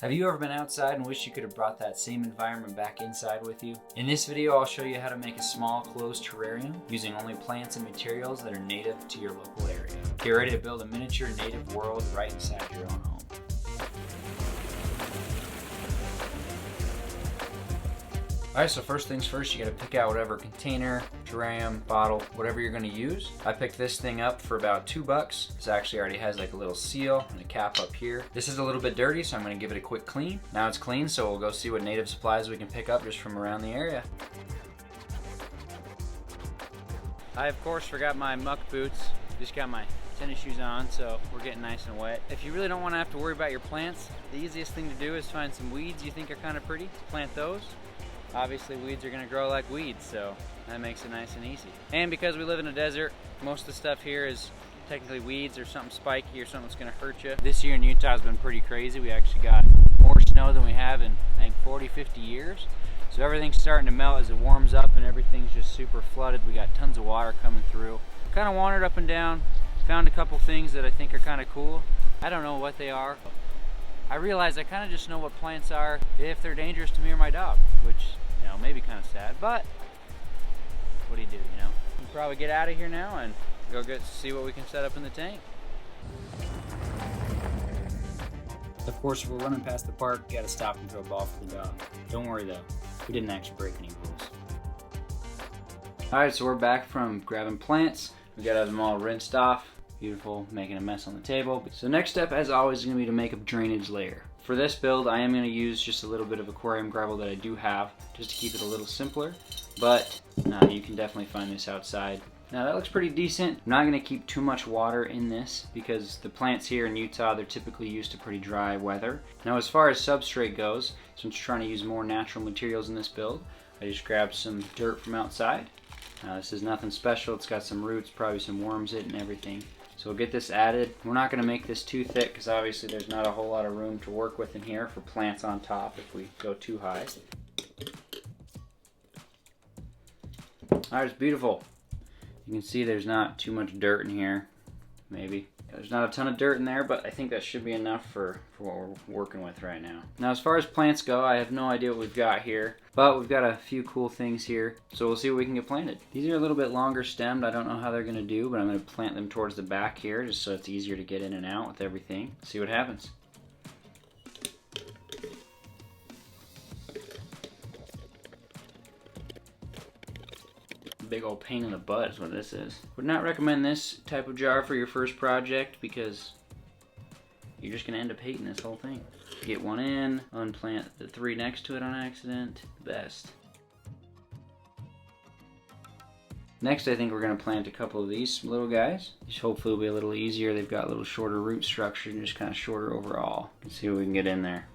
Have you ever been outside and wished you could have brought that same environment back inside with you? In this video, I'll show you how to make a small closed terrarium using only plants and materials that are native to your local area. Get ready to build a miniature native world right inside your own home. Alright, so first things first, you gotta pick out whatever container, terrarium, bottle, whatever you're gonna use. I picked this thing up for about $2. This actually already has like a little seal and a cap up here. This is a little bit dirty, so I'm gonna give it a quick clean. Now it's clean, so we'll go see what native supplies we can pick up just from around the area. I, of course, forgot my muck boots. Just got my tennis shoes on, so we're getting nice and wet. If you really don't want to have to worry about your plants, the easiest thing to do is find some weeds you think are kind of pretty, plant those. Obviously weeds are going to grow like weeds, so that makes it nice and easy. And because we live in a desert, most of the stuff here is technically weeds or something spiky or something that's going to hurt you. This year in Utah has been pretty crazy. We actually got more snow than we have in, I think, 40, 50 years. So everything's starting to melt as it warms up and everything's just super flooded. We got tons of water coming through. Kind of wandered up and down, found a couple things that I think are kind of cool. I don't know what they are. I realize I kind of just know what plants are if they're dangerous to me or my dog, which, you know, maybe kind of sad, but what do you do, you know? We can probably get out of here now and go see what we can set up in the tank. Of course, if we're running past the park, you gotta stop and throw a ball for the dog. Don't worry though, we didn't actually break any rules. Alright, so we're back from grabbing plants. We got them all rinsed off. Beautiful, making a mess on the table. So next step, as always, is going to be to make a drainage layer. For this build, I am going to use just a little bit of aquarium gravel that I do have, just to keep it a little simpler, but you can definitely find this outside. Now that looks pretty decent. I'm not going to keep too much water in this because the plants here in Utah, they're typically used to pretty dry weather. Now as far as substrate goes, since we're trying to use more natural materials in this build, I just grabbed some dirt from outside. Now this is nothing special. It's got some roots, probably some worms in it and everything. So we'll get this added. We're not going to make this too thick because obviously there's not a whole lot of room to work with in here for plants on top if we go too high. Alright, it's beautiful. You can see there's not too much dirt in here, maybe. There's not a ton of dirt in there, but I think that should be enough for what we're working with right now. Now as far as plants go, I have no idea what we've got here, but we've got a few cool things here, so we'll see what we can get planted. These are a little bit longer stemmed. I don't know how they're going to do, but I'm going to plant them towards the back here just so it's easier to get in and out with everything. See what happens. Big old pain in the butt is what this is. Would not recommend this type of jar for your first project because you're just gonna end up hating this whole thing. Get one in, unplant the 3 next to it on accident, best. Next, I think we're gonna plant a couple of these little guys. These hopefully will be a little easier. They've got a little shorter root structure and just kind of shorter overall. Let's see what we can get in there.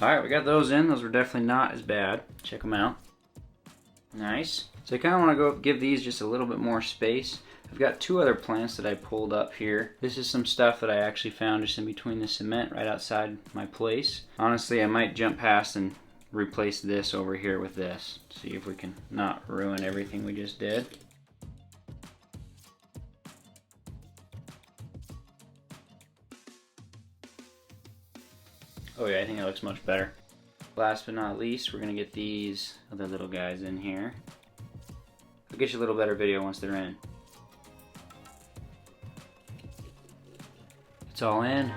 All right, we got those in. Those were definitely not as bad. Check them out. Nice. So I kind of want to go give these just a little bit more space. I've got 2 other plants that I pulled up here. This is some stuff that I actually found just in between the cement right outside my place. Honestly, I might jump past and replace this over here with this. See if we can not ruin everything we just did. Oh yeah, I think that looks much better. Last but not least, we're going to get these other little guys in here. I'll get you a little better video once they're in. It's all in.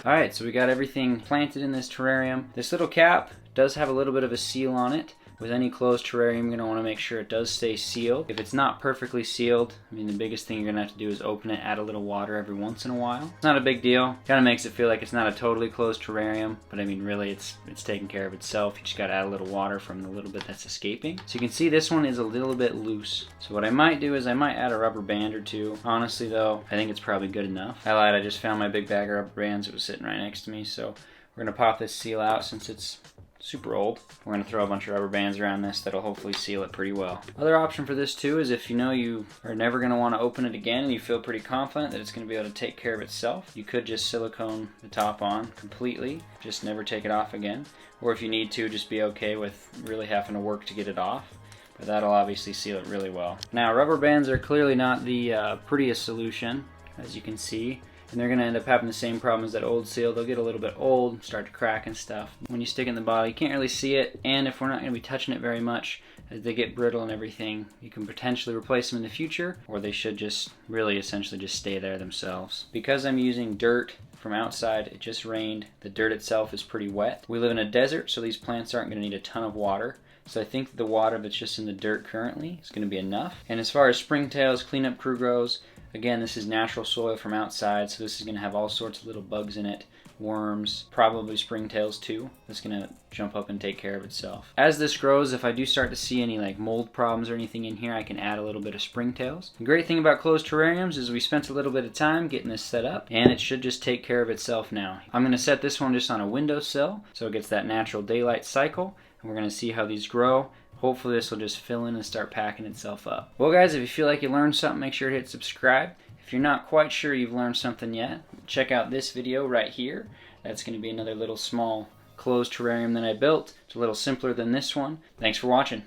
Alright, so we got everything planted in this terrarium. This little cap does have a little bit of a seal on it. With any closed terrarium, you're going to want to make sure it does stay sealed. If it's not perfectly sealed, I mean, the biggest thing you're going to have to do is open it, add a little water every once in a while. It's not a big deal. Kind of makes it feel like it's not a totally closed terrarium, but I mean, really, it's taking care of itself. You just got to add a little water from the little bit that's escaping. So you can see this one is a little bit loose. So what I might do is I might add a rubber band or 2. Honestly, though, I think it's probably good enough. I lied, I just found my big bag of rubber bands. It was sitting right next to me, so we're going to pop this seal out since it's super old. We're going to throw a bunch of rubber bands around this that'll hopefully seal it pretty well. Other option for this too is if you know you are never going to want to open it again and you feel pretty confident that it's going to be able to take care of itself, you could just silicone the top on completely, just never take it off again. Or if you need to, just be okay with really having to work to get it off. but that'll obviously seal it really well. Now, rubber bands are clearly not the prettiest solution, as you can see, and they're going to end up having the same problem as that old seal. They'll get a little bit old, start to crack and stuff. When you stick it in the bottle, you can't really see it, and if we're not going to be touching it very much, as they get brittle and everything, you can potentially replace them in the future, or they should just really essentially just stay there themselves. Because I'm using dirt from outside, it just rained, the dirt itself is pretty wet. We live in a desert, so these plants aren't going to need a ton of water. So I think that the water that's just in the dirt currently is going to be enough. And as far as springtails cleanup crew goes, again, this is natural soil from outside, so this is going to have all sorts of little bugs in it, worms, probably springtails too. That's going to jump up and take care of itself. As this grows, if I do start to see any like mold problems or anything in here, I can add a little bit of springtails. The great thing about closed terrariums is we spent a little bit of time getting this set up, and it should just take care of itself now. I'm going to set this one just on a windowsill so it gets that natural daylight cycle, and we're going to see how these grow. Hopefully this will just fill in and start packing itself up. Well guys, if you feel like you learned something, make sure to hit subscribe. If you're not quite sure you've learned something yet, check out this video right here. That's going to be another little small closed terrarium that I built. It's a little simpler than this one. Thanks for watching.